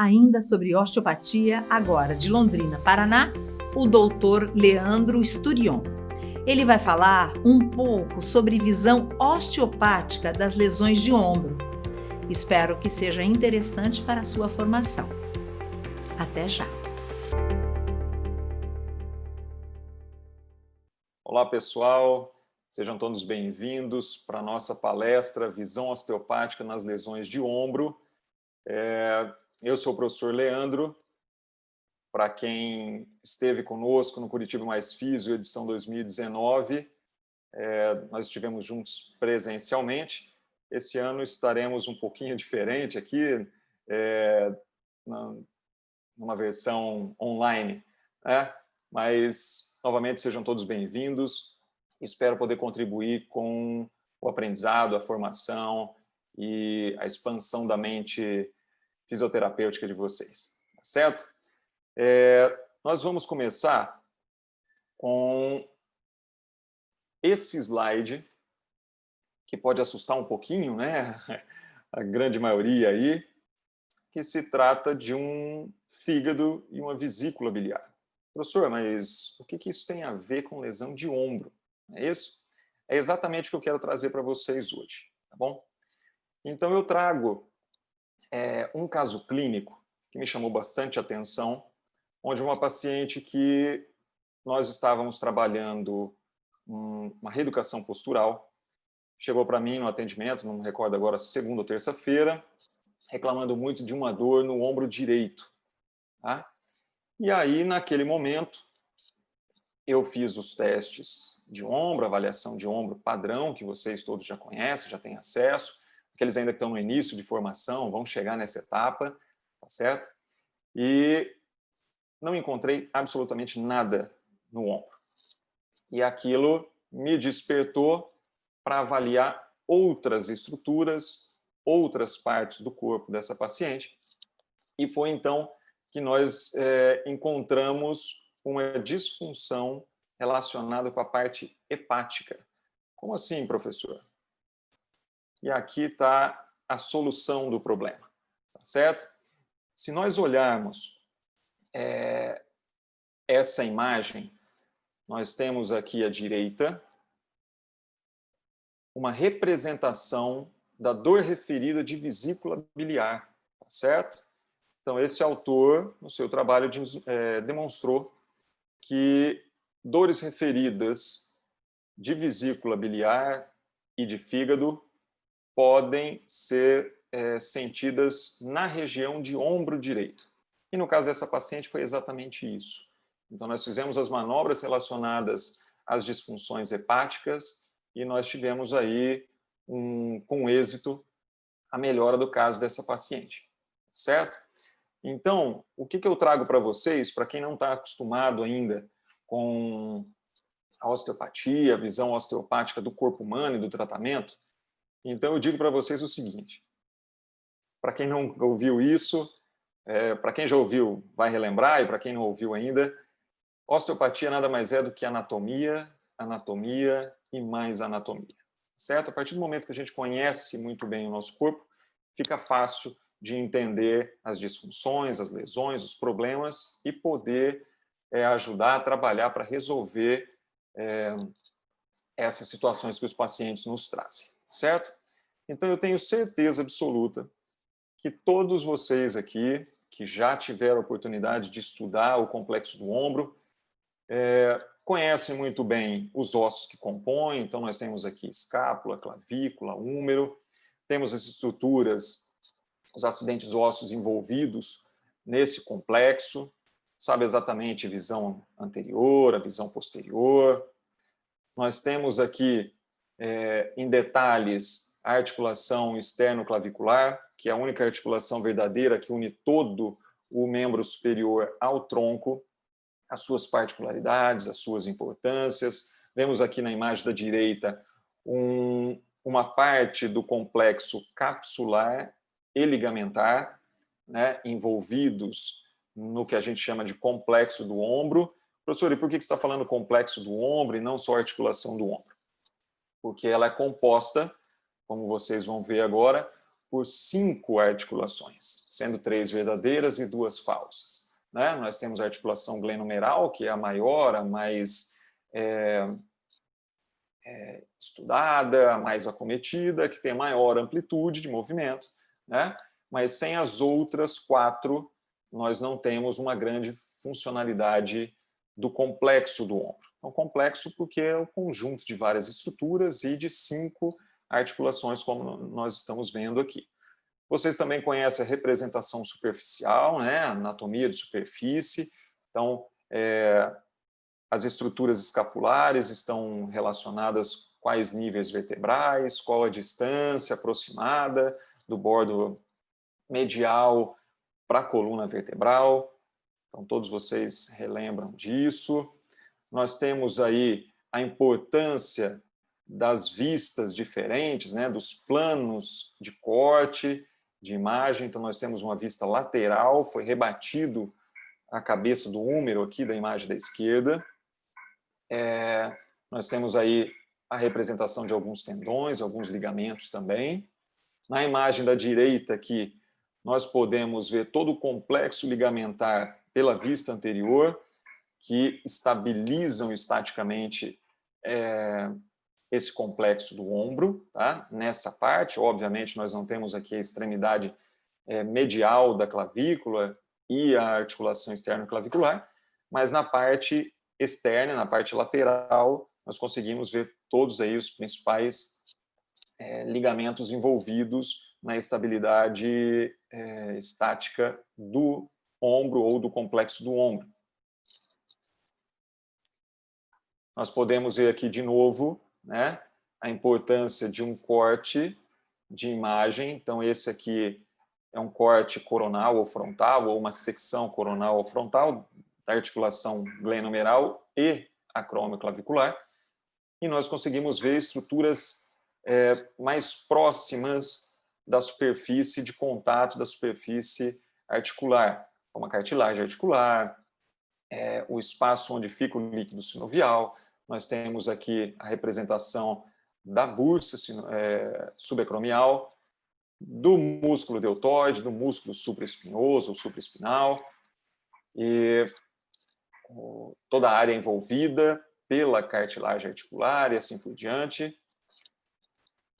Ainda sobre osteopatia, agora de Londrina, Paraná, o doutor Leandro Sturion. Ele vai falar um pouco sobre visão osteopática das lesões de ombro. Espero que seja interessante para a sua formação. Até já! Olá, pessoal. Sejam todos bem-vindos para a nossa palestra Visão Osteopática nas Lesões de Ombro. Eu sou o professor Leandro. Para quem esteve conosco no Curitiba Mais Físio, edição 2019, nós estivemos juntos presencialmente. Esse ano estaremos um pouquinho diferente aqui, numa versão online, né? Mas, novamente, sejam todos bem-vindos. Espero poder contribuir com o aprendizado, a formação e a expansão da mente fisioterapêutica de vocês, tá certo? Nós vamos começar com esse slide, que pode assustar um pouquinho, né? A grande maioria aí, que se trata de um fígado e uma vesícula biliar. Professor, mas o que isso tem a ver com lesão de ombro? É isso? É exatamente o que eu quero trazer para vocês hoje, tá bom? Então eu trago um caso clínico que me chamou bastante atenção, onde uma paciente que nós estávamos trabalhando uma reeducação postural, chegou para mim no atendimento, não me recordo agora, segunda ou terça-feira, reclamando muito de uma dor no ombro direito. Tá? E aí, naquele momento, eu fiz os testes de ombro, avaliação de ombro padrão, que vocês todos já conhecem, já têm acesso, aqueles ainda que estão no início de formação, vão chegar nessa etapa, tá certo? E não encontrei absolutamente nada no ombro. E aquilo me despertou para avaliar outras estruturas, outras partes do corpo dessa paciente. E foi então que nós encontramos uma disfunção relacionada com a parte hepática. Como assim, professor? E aqui está a solução do problema, tá certo? Se nós olharmos essa imagem, nós temos aqui à direita uma representação da dor referida de vesícula biliar, tá certo? Então, esse autor, no seu trabalho, demonstrou que dores referidas de vesícula biliar e de fígado podem ser sentidas na região de ombro direito. E no caso dessa paciente foi exatamente isso. Então, nós fizemos as manobras relacionadas às disfunções hepáticas e nós tivemos aí, com êxito, a melhora do caso dessa paciente, certo? Então, o que eu trago para vocês, para quem não está acostumado ainda com a osteopatia, a visão osteopática do corpo humano e do tratamento, então eu digo para vocês o seguinte, para quem não ouviu isso, para quem já ouviu vai relembrar, e para quem não ouviu ainda, osteopatia nada mais é do que anatomia, anatomia e mais anatomia, certo? A partir do momento que a gente conhece muito bem o nosso corpo, fica fácil de entender as disfunções, as lesões, os problemas e poder ajudar a trabalhar para resolver essas situações que os pacientes nos trazem, certo? Então, eu tenho certeza absoluta que todos vocês aqui, que já tiveram a oportunidade de estudar o complexo do ombro, conhecem muito bem os ossos que compõem. Então, nós temos aqui escápula, clavícula, húmero, temos as estruturas, os acidentes ósseos envolvidos nesse complexo, sabe exatamente a visão anterior, a visão posterior. Nós temos aqui, em detalhes, a articulação externo-clavicular, que é a única articulação verdadeira que une todo o membro superior ao tronco, as suas particularidades, as suas importâncias. Vemos aqui na imagem da direita uma parte do complexo capsular e ligamentar, né, envolvidos no que a gente chama de complexo do ombro. Professor, e por que você está falando complexo do ombro e não só articulação do ombro? Porque ela é composta, como vocês vão ver agora, por 5 articulações, sendo 3 verdadeiras e 2 falsas. Né? Nós temos a articulação glenomeral, que é a maior, a mais estudada, a mais acometida, que tem maior amplitude de movimento, né? Mas sem as outras 4, nós não temos uma grande funcionalidade do complexo do ombro. Então, complexo porque é o conjunto de várias estruturas e de 5 articulações, como nós estamos vendo aqui. Vocês também conhecem a representação superficial, né? A anatomia de superfície. Então, as estruturas escapulares estão relacionadas quais níveis vertebrais, qual a distância aproximada do bordo medial para a coluna vertebral. Então, todos vocês relembram disso. Nós temos aí a importância das vistas diferentes, né, dos planos de corte, de imagem. Então, nós temos uma vista lateral, foi rebatido a cabeça do húmero aqui da imagem da esquerda. Nós temos aí a representação de alguns tendões, alguns ligamentos também. Na imagem da direita aqui, nós podemos ver todo o complexo ligamentar pela vista anterior, que estabilizam estaticamente esse complexo do ombro. Tá? Nessa parte, obviamente, nós não temos aqui a extremidade medial da clavícula e a articulação externa clavicular, mas na parte externa, na parte lateral, nós conseguimos ver todos aí os principais ligamentos envolvidos na estabilidade estática do ombro ou do complexo do ombro. Nós podemos ver aqui de novo, né, a importância de um corte de imagem. Então, esse aqui é um corte coronal ou frontal, ou uma secção coronal ou frontal da articulação glenomeral e acromioclavicular. E nós conseguimos ver estruturas mais próximas da superfície de contato da superfície articular, como a cartilagem articular, o espaço onde fica o líquido sinovial. Nós temos aqui a representação da bursa subacromial, do músculo deltoide, do músculo supraespinhoso ou supraespinal, e toda a área envolvida pela cartilagem articular e assim por diante.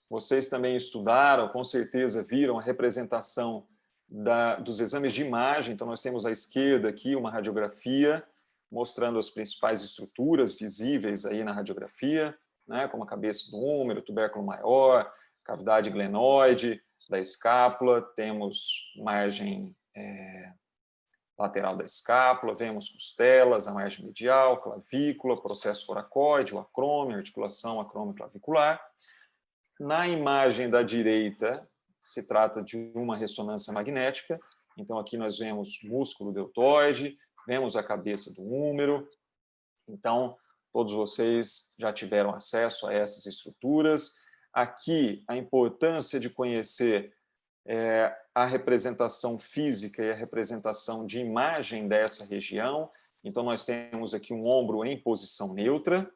Vocês também estudaram, com certeza viram a representação dos exames de imagem. Então, nós temos à esquerda aqui uma radiografia mostrando as principais estruturas visíveis aí na radiografia, né, como a cabeça do húmero, tubérculo maior, cavidade glenoide da escápula, temos margem lateral da escápula, vemos costelas, a margem medial, clavícula, processo coracoide, o acrômio, articulação acromioclavicular. Na imagem da direita, se trata de uma ressonância magnética. Então, aqui nós vemos músculo deltoide, vemos a cabeça do húmero. Então, todos vocês já tiveram acesso a essas estruturas. Aqui, a importância de conhecer a representação física e a representação de imagem dessa região. Então, nós temos aqui um ombro em posição neutra.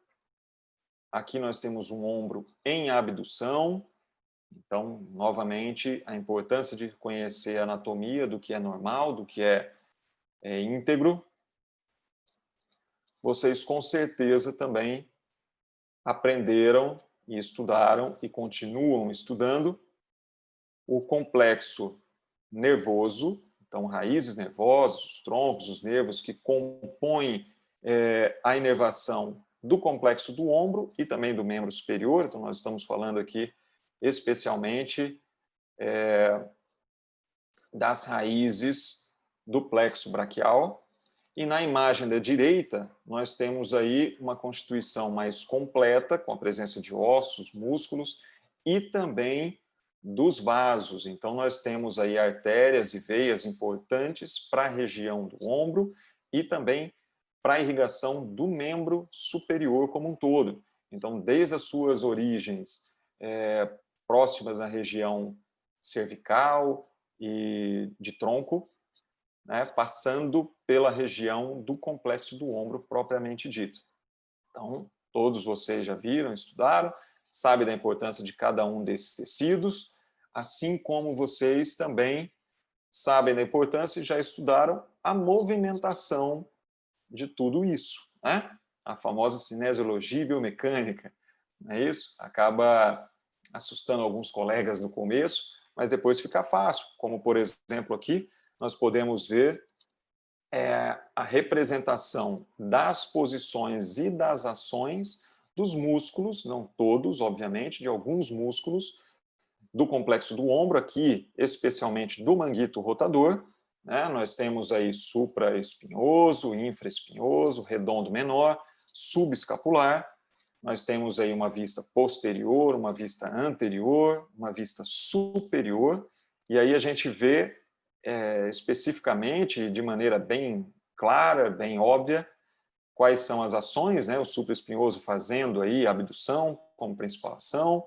Aqui nós temos um ombro em abdução. Então, novamente, a importância de conhecer a anatomia do que é normal, do que é íntegro. Vocês, com certeza, também aprenderam e estudaram e continuam estudando o complexo nervoso, então raízes nervosas, os troncos, os nervos que compõem a inervação do complexo do ombro e também do membro superior. Então, nós estamos falando aqui especialmente das raízes do plexo braquial. E na imagem da direita, nós temos aí uma constituição mais completa, com a presença de ossos, músculos e também dos vasos. Então, nós temos aí artérias e veias importantes para a região do ombro e também para a irrigação do membro superior como um todo. Então, desde as suas origens próximas à região cervical e de tronco, né, passando pela região do complexo do ombro propriamente dito. Então, todos vocês já viram, estudaram, sabem da importância de cada um desses tecidos. assim como vocês também sabem da importância e já estudaram a movimentação de tudo isso, né? A famosa cinesiologia biomecânica, não é isso? Acaba assustando alguns colegas no começo, mas depois fica fácil, como por exemplo aqui, nós podemos ver a representação das posições e das ações dos músculos, não todos, obviamente, de alguns músculos, do complexo do ombro aqui, especialmente do manguito rotador, né? Nós temos aí supraespinhoso, infraespinhoso, redondo menor, subescapular, nós temos aí uma vista posterior, uma vista anterior, uma vista superior, e aí a gente vê especificamente, de maneira bem clara, bem óbvia, quais são as ações, né? O supraespinhoso fazendo aí a abdução como principal ação,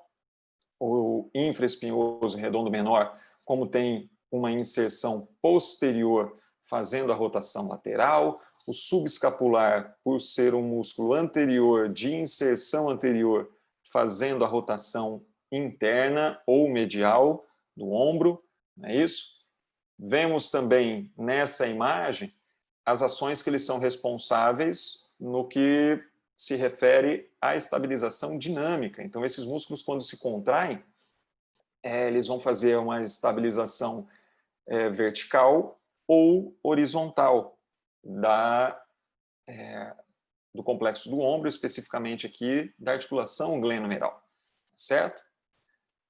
o infraespinhoso redondo menor, como tem uma inserção posterior fazendo a rotação lateral, o subescapular, por ser um músculo anterior, de inserção anterior, fazendo a rotação interna ou medial do ombro, não é isso? Vemos também nessa imagem as ações que eles são responsáveis no que se refere à estabilização dinâmica. Então, esses músculos, quando se contraem, eles vão fazer uma estabilização vertical ou horizontal do complexo do ombro, especificamente aqui da articulação glenohumeral, certo?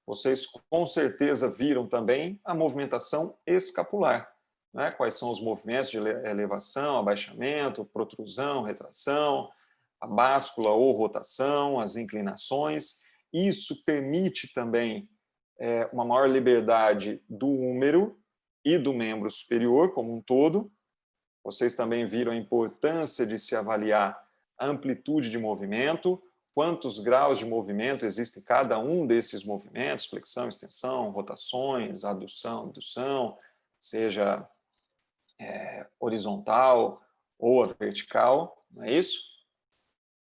Vocês com certeza viram também a movimentação escapular, né? Quais são os movimentos de elevação, abaixamento, protrusão, retração, a báscula ou rotação, as inclinações. Isso permite também uma maior liberdade do húmero e do membro superior como um todo. Vocês também viram a importância de se avaliar a amplitude de movimento, quantos graus de movimento existem em cada um desses movimentos, flexão, extensão, rotações, adução, abdução, seja horizontal ou a vertical, não é isso?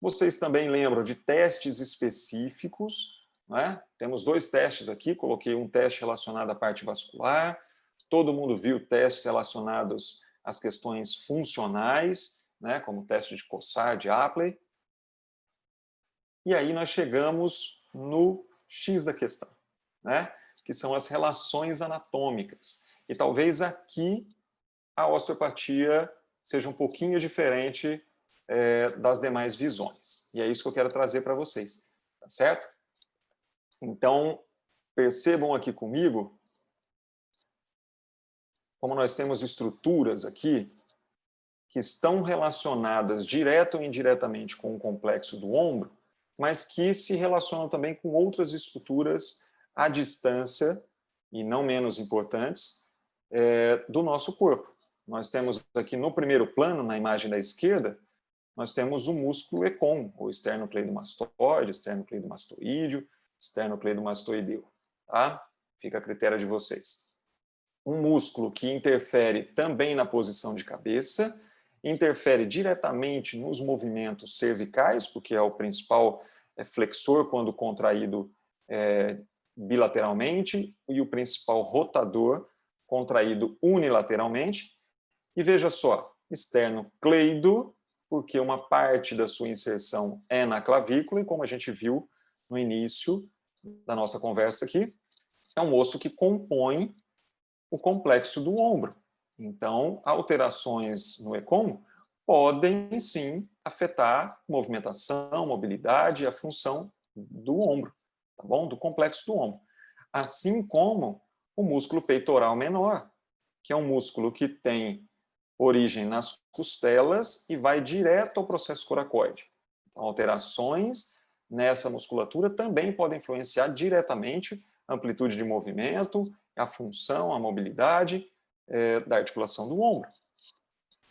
Vocês também lembram de testes específicos, não é? Temos 2 testes aqui, coloquei um teste relacionado à parte vascular, todo mundo viu testes relacionados às questões funcionais, né, como o teste de Cossar, de Apley. E aí nós chegamos no X da questão, né, que são as relações anatômicas. E talvez aqui a osteopatia seja um pouquinho diferente das demais visões. E é isso que eu quero trazer para vocês, tá certo? Então, percebam aqui comigo como nós temos estruturas aqui que estão relacionadas direto ou indiretamente com o complexo do ombro, mas que se relacionam também com outras estruturas à distância, e não menos importantes, do nosso corpo. Nós temos aqui no primeiro plano, na imagem da esquerda, nós temos o músculo ECOM, ou esternocleidomastoide, esternocleidomastoídeo, esternocleidomastoideu. Tá? Fica a critério de vocês. Um músculo que interfere também na posição de cabeça, interfere diretamente nos movimentos cervicais, porque é o principal flexor quando contraído bilateralmente, e o principal rotador contraído unilateralmente. E veja só, esternocleido, porque uma parte da sua inserção é na clavícula, e como a gente viu no início da nossa conversa aqui, é um osso que compõe o complexo do ombro. Então, alterações no ECOM podem, sim, afetar movimentação, mobilidade e a função do ombro, tá bom? Do complexo do ombro. Assim como o músculo peitoral menor, que é um músculo que tem origem nas costelas e vai direto ao processo coracoide. Então, alterações nessa musculatura também podem influenciar diretamente a amplitude de movimento, a função, a mobilidade da articulação do ombro.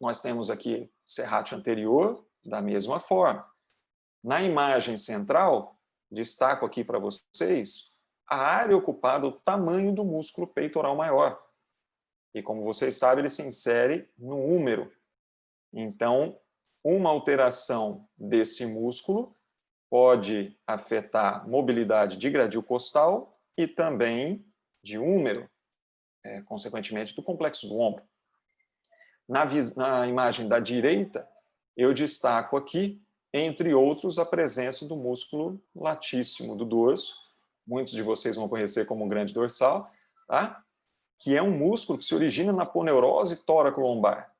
Nós temos aqui serrátil anterior da mesma forma. Na imagem central, destaco aqui para vocês a área ocupada, o tamanho do músculo peitoral maior. E como vocês sabem, ele se insere no húmero. Então, uma alteração desse músculo pode afetar mobilidade de gradil costal e também de húmero, consequentemente do complexo do ombro. Na imagem da direita, eu destaco aqui, entre outros, a presença do músculo latíssimo do dorso, muitos de vocês vão conhecer como grande dorsal, tá? Que é um músculo que se origina na poneurose tóraco-lombar.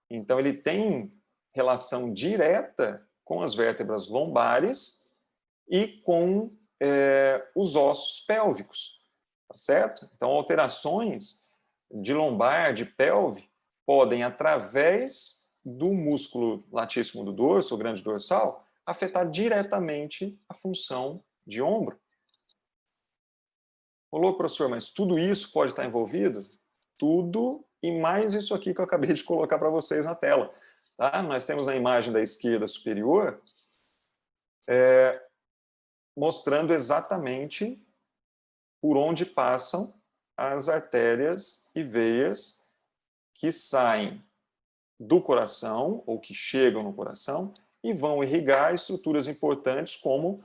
Então, ele tem relação direta com as vértebras lombares e com os ossos pélvicos, tá certo? Então, alterações de lombar, de pelve, podem, através do músculo latíssimo do dorso, ou grande dorsal, afetar diretamente a função de ombro. Olô, professor, mas tudo isso pode estar envolvido? Tudo e mais isso aqui que eu acabei de colocar para vocês na tela. Tá? Nós temos na imagem da esquerda superior mostrando exatamente por onde passam as artérias e veias que saem do coração, ou que chegam no coração, e vão irrigar estruturas importantes como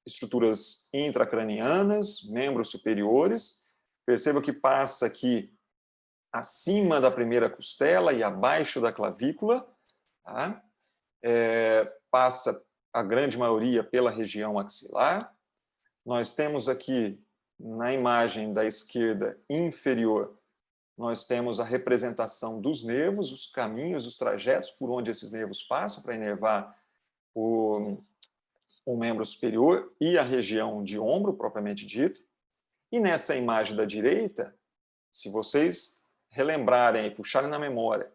estruturas intracranianas, membros superiores. Perceba que passa aqui acima da primeira costela e abaixo da clavícula, tá? Passa a grande maioria pela região axilar. Nós temos aqui, na imagem da esquerda inferior, nós temos a representação dos nervos, os caminhos, os trajetos por onde esses nervos passam para inervar o membro superior e a região de ombro, propriamente dito. E nessa imagem da direita, se vocês relembrarem e puxarem na memória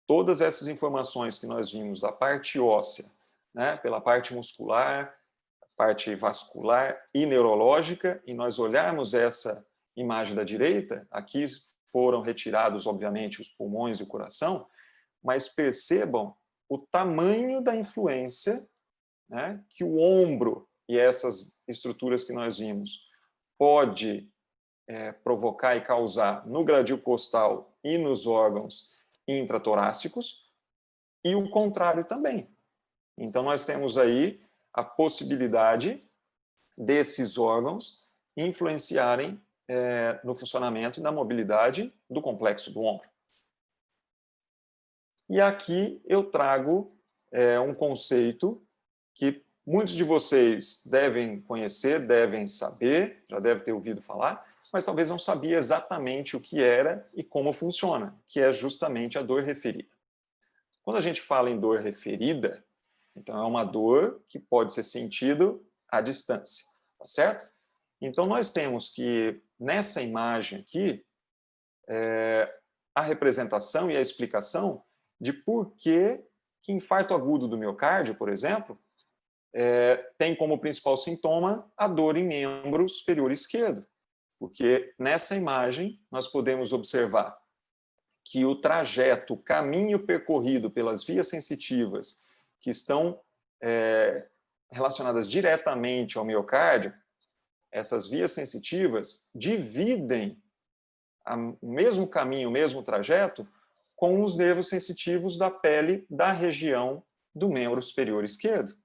todas essas informações que nós vimos da parte óssea, né, pela parte muscular, parte vascular e neurológica, e nós olharmos essa imagem da direita, aqui foram retirados, obviamente, os pulmões e o coração, mas percebam o tamanho da influência, né, que o ombro e essas estruturas que nós vimos pode provocar e causar no gradil costal e nos órgãos intratorácicos, e o contrário também. Então, nós temos aí a possibilidade desses órgãos influenciarem no funcionamento e na mobilidade do complexo do ombro. E aqui eu trago um conceito que muitos de vocês devem conhecer, devem saber, já devem ter ouvido falar, mas talvez não sabia exatamente o que era e como funciona, que é justamente a dor referida. Quando a gente fala em dor referida, então é uma dor que pode ser sentida à distância, tá certo? Então nós temos que, nessa imagem aqui, a representação e a explicação de por que infarto agudo do miocárdio, por exemplo, tem como principal sintoma a dor em membro superior esquerdo. Porque nessa imagem nós podemos observar que o trajeto, o caminho percorrido pelas vias sensitivas que estão relacionadas diretamente ao miocárdio, essas vias sensitivas dividem o mesmo caminho, o mesmo trajeto, com os nervos sensitivos da pele da região do membro superior esquerdo.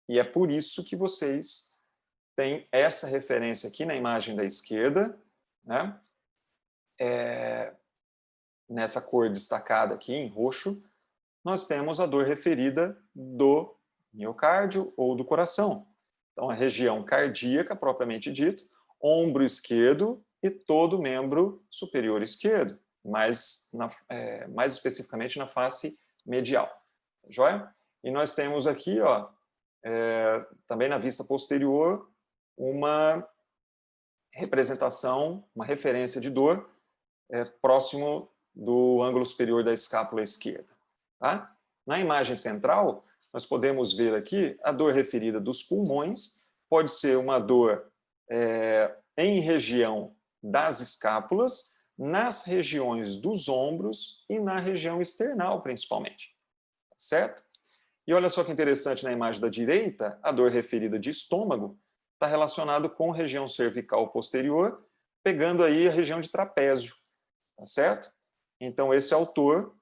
E é por isso que vocês têm essa referência aqui na imagem da esquerda, né? Nessa cor destacada aqui, em roxo, nós temos a dor referida do miocárdio ou do coração. Então, a região cardíaca, propriamente dito, ombro esquerdo e todo o membro superior esquerdo, mais especificamente na face medial. Joia? E nós temos aqui, ó, também na vista posterior, uma representação, uma referência de dor próximo do ângulo superior da escápula esquerda. Tá? Na imagem central, nós podemos ver aqui a dor referida dos pulmões, pode ser uma dor em região das escápulas, nas regiões dos ombros e na região external, principalmente. Certo? E olha só que interessante, na imagem da direita, a dor referida de estômago está relacionado com região cervical posterior, pegando aí a região de trapézio, tá certo? Então, esse autor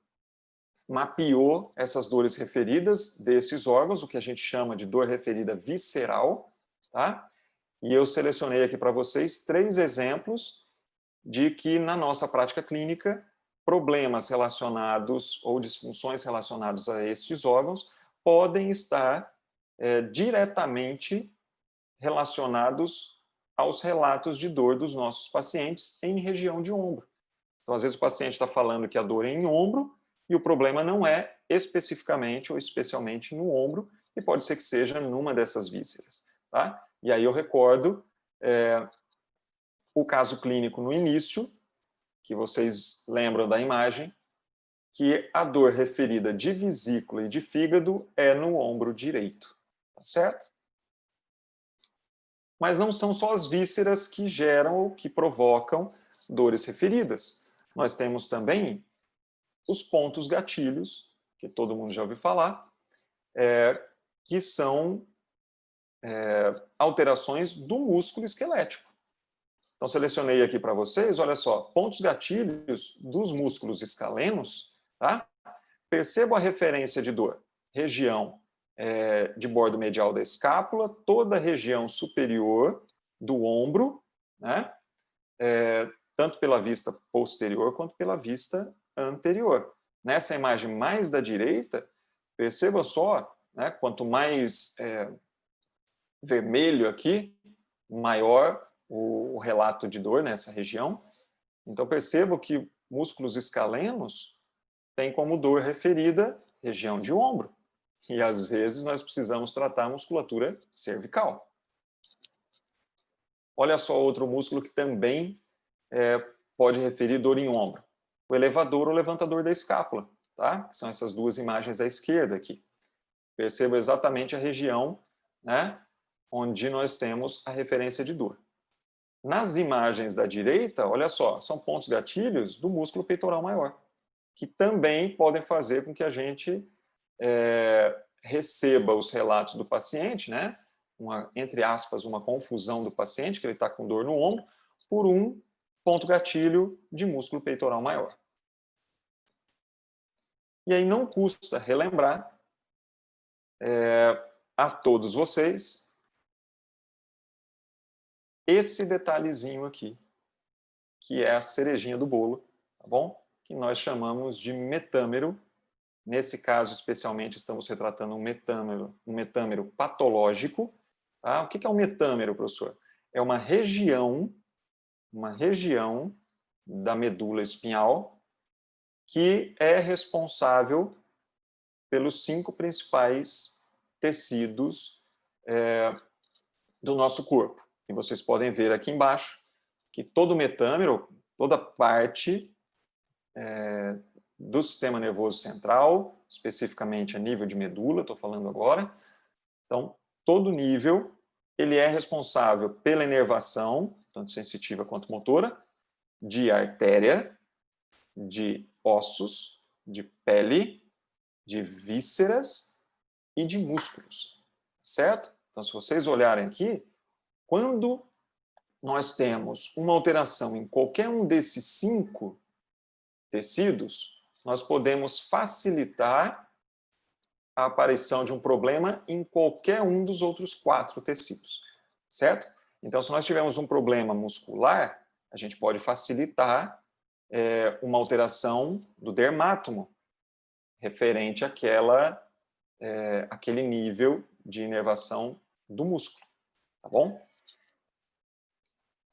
mapeou essas dores referidas desses órgãos, o que a gente chama de dor referida visceral, tá? E eu selecionei aqui para vocês 3 exemplos de que, na nossa prática clínica, problemas relacionados ou disfunções relacionadas a estes órgãos podem estar diretamente relacionados aos relatos de dor dos nossos pacientes em região de ombro. Então, às vezes o paciente está falando que a dor é em ombro e o problema não é especificamente ou especialmente no ombro, e pode ser que seja numa dessas vísceras. Tá? E aí eu recordo o caso clínico no início, que vocês lembram da imagem, que a dor referida de vesícula e de fígado é no ombro direito. Tá certo? Mas não são só as vísceras que geram ou que provocam dores referidas. Nós temos também os pontos gatilhos, que todo mundo já ouviu falar, que são alterações do músculo esquelético. Então, selecionei aqui para vocês, olha só, pontos gatilhos dos músculos escalenos, tá? Perceba a referência de dor. Região de bordo medial da escápula, toda a região superior do ombro, né? Tanto pela vista posterior quanto pela vista anterior. Nessa imagem mais da direita, perceba só, né, quanto mais vermelho aqui, maior o relato de dor nessa região. Então, percebo que músculos escalenos têm como dor referida região de ombro. E, às vezes, nós precisamos tratar a musculatura cervical. Olha só outro músculo que também pode referir dor em ombro. O elevador ou levantador da escápula, tá? São essas duas imagens da esquerda aqui. Perceba exatamente a região, né, onde nós temos a referência de dor. Nas imagens da direita, olha só, são pontos gatilhos do músculo peitoral maior, que também podem fazer com que a gente receba os relatos do paciente, né, entre aspas, uma confusão do paciente, que ele está com dor no ombro, por um ponto gatilho de músculo peitoral maior. E aí não custa relembrar a todos vocês esse detalhezinho aqui, que é a cerejinha do bolo, tá bom? Que nós chamamos de metâmero. Nesse caso, especialmente, estamos retratando um metâmero patológico. Tá? O que é um metâmero, professor? É uma região da medula espinhal que é responsável pelos 5 principais tecidos do nosso corpo. E vocês podem ver aqui embaixo que todo metâmero, toda parte do sistema nervoso central, especificamente a nível de medula, estou falando agora. Então, todo nível, ele é responsável pela inervação, tanto sensitiva quanto motora, de artéria, de ossos, de pele, de vísceras e de músculos, certo? Então, se vocês olharem aqui, quando nós temos uma alteração em qualquer um desses 5 tecidos, nós podemos facilitar a aparição de um problema em qualquer um dos outros 4 tecidos, certo? Então, se nós tivermos um problema muscular, a gente pode facilitar uma alteração do dermátomo, referente àquele nível de inervação do músculo, tá bom?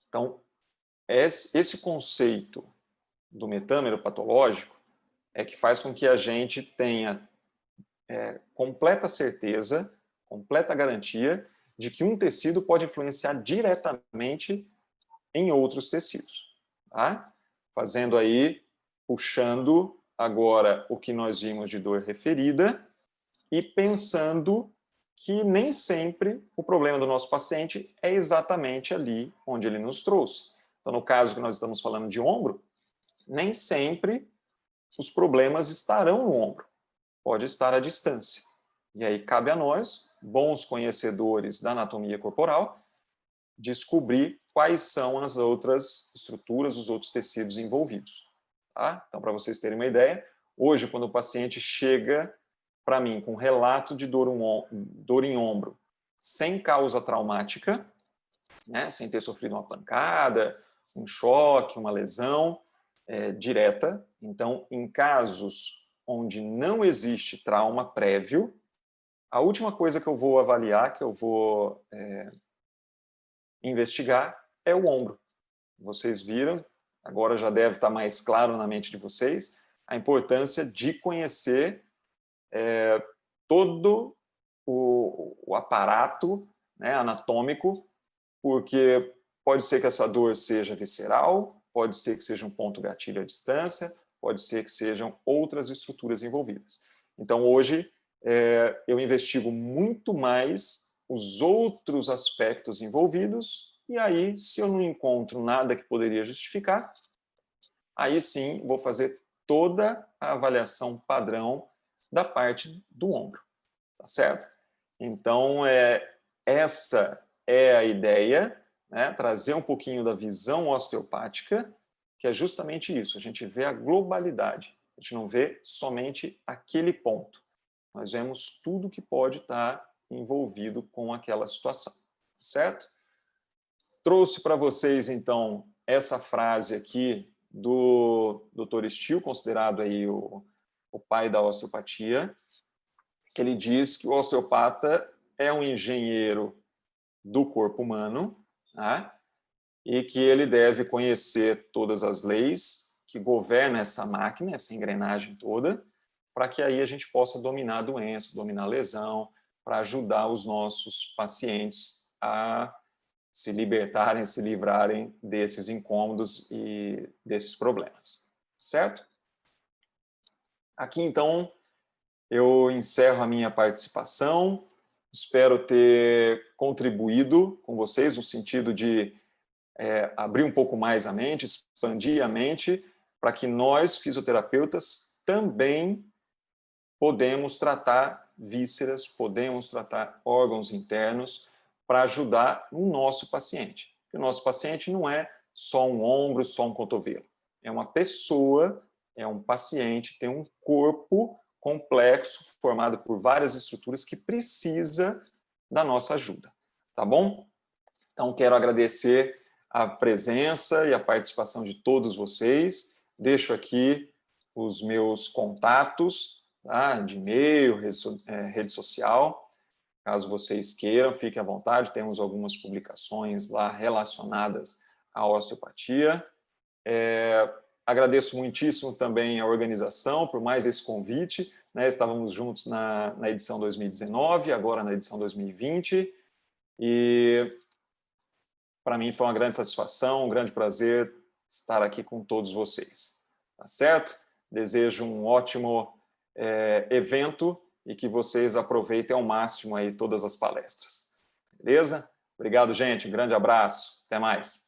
Então, esse conceito do metâmero patológico é que faz com que a gente tenha completa certeza, completa garantia de que um tecido pode influenciar diretamente em outros tecidos. Tá? Fazendo aí, puxando agora o que nós vimos de dor referida e pensando que nem sempre o problema do nosso paciente é exatamente ali onde ele nos trouxe. Então, no caso que nós estamos falando de ombro, nem sempre os problemas estarão no ombro. Pode estar à distância. E aí cabe a nós, bons conhecedores da anatomia corporal, descobrir quais são as outras estruturas, os outros tecidos envolvidos. Tá? Então, para vocês terem uma ideia, hoje, quando o paciente chega para mim com relato de dor em ombro sem causa traumática, né, sem ter sofrido uma pancada, um choque, uma lesão direta. Então, em casos onde não existe trauma prévio, a última coisa que eu vou avaliar, que eu vou investigar, é o ombro. Vocês viram, agora já deve estar mais claro na mente de vocês, a importância de conhecer todo o aparato, né, anatômico, porque pode ser que essa dor seja visceral, pode ser que seja um ponto gatilho à distância, pode ser que sejam outras estruturas envolvidas. Então, hoje, eu investigo muito mais os outros aspectos envolvidos, e aí, se eu não encontro nada que poderia justificar, aí sim vou fazer toda a avaliação padrão da parte do ombro, tá certo? Então, essa é a ideia, né? Trazer um pouquinho da visão osteopática, que é justamente isso, a gente vê a globalidade, a gente não vê somente aquele ponto, nós vemos tudo que pode estar envolvido com aquela situação, certo? Trouxe para vocês, então, essa frase aqui do Dr. Steele, considerado aí o pai da osteopatia, que ele diz que o osteopata é um engenheiro do corpo humano, tá? E que ele deve conhecer todas as leis que governam essa máquina, essa engrenagem toda, para que aí a gente possa dominar a doença, dominar a lesão, para ajudar os nossos pacientes a se libertarem, se livrarem desses incômodos e desses problemas, certo? Aqui, então, eu encerro a minha participação, espero ter contribuído com vocês no sentido de abrir um pouco mais a mente, expandir a mente, para que nós, fisioterapeutas, também podemos tratar vísceras, podemos tratar órgãos internos para ajudar o nosso paciente. O nosso paciente não é só um ombro, só um cotovelo. É uma pessoa, é um paciente, tem um corpo complexo, formado por várias estruturas que precisa da nossa ajuda. Tá bom? Então, quero agradecer a presença e a participação de todos vocês. Deixo aqui os meus contatos, tá? De e-mail, rede social. Caso vocês queiram, fiquem à vontade. Temos algumas publicações lá relacionadas à osteopatia. Agradeço muitíssimo também a organização por mais esse convite, né? Estávamos juntos na edição 2019, agora na edição 2020. E para mim foi uma grande satisfação, um grande prazer estar aqui com todos vocês. Tá certo? Desejo um ótimo evento e que vocês aproveitem ao máximo aí todas as palestras. Beleza? Obrigado, gente. Um grande abraço. Até mais.